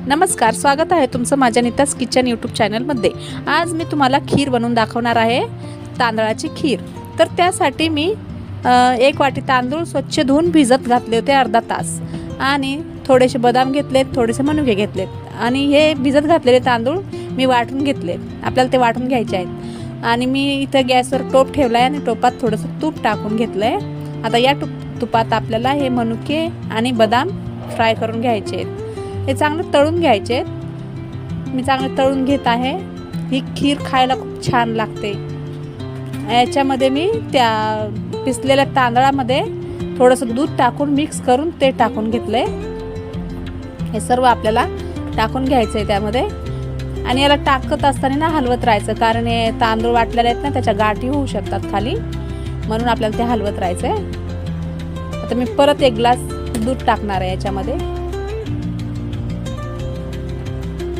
नमस्कार, स्वागत आहे तुमचं माझ्या नीताज किचन यूट्यूब चॅनलमध्ये। आज मी तुम्हाला खीर बनवून दाखवणार आहे, तांदळाची खीर। तर त्यासाठी मी 1 वाटी तांदूळ स्वच्छ धुवून भिजत घातले होते अर्धा तास आणि थोडेसे बदाम घेतलेत, थोडेसे मनुके घेतलेत आणि हे भिजत घातलेले तांदूळ मी वाटून घेतले। आपल्याला ते वाटून घ्यायचे आहेत आणि मी इथे गॅसवर टोप ठेवलाय आणि टोपात थोडंसं तूप टाकून घेतलंय। आता या तुपात आपल्याला हे मनुके आणि बदाम फ्राय करून घ्यायचे आहेत। हे चांगलं तळून घ्यायचे। मी चांगलं तळून घेत आहे। ही खीर खायला खूप छान लागते। याच्यामध्ये मी त्या पिसलेल्या तांदळामध्ये थोडंसं दूध टाकून मिक्स करून ते टाकून घेतलंय। हे सर्व आपल्याला टाकून घ्यायचं आहे त्यामध्ये आणि याला टाकत असताना ना हलवत राहायचं, कारण हे तांदूळ वाटलेले आहेत ना, त्याच्या गाठी होऊ शकतात खाली, म्हणून आपल्याला ते हलवत राहायचं आहे। आता मी परत 1 ग्लास दूध टाकणार आहे याच्यामध्ये।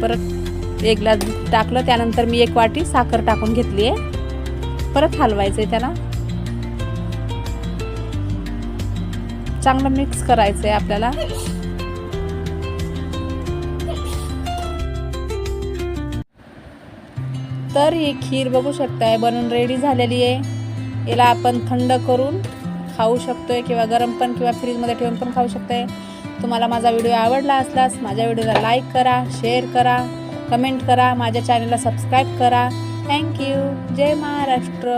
परत 1 ग्लास दूध टाकलं, त्यानंतर मी 1 वाटी साखर टाकून घेतली आहे। परत हलवायचं आहे, त्याला चांगलं मिक्स करायचं आहे आपल्याला। तर ही खीर बघू शकताय बनवून रेडी झालेली आहे। याला आपण थंड करून खाऊ शकतोय किंवा गरम पण किंवा फ्रीजमध्ये ठेवून पण खाऊ शकतोय। तुम्हाला माझा व्हिडिओ आवडला असल्यास माझ्या व्हिडिओला लाईक करा, शेअर करा, कमेंट करा, माझ्या चॅनलला सबस्क्राईब करा। थँक्यू। जय महाराष्ट्र।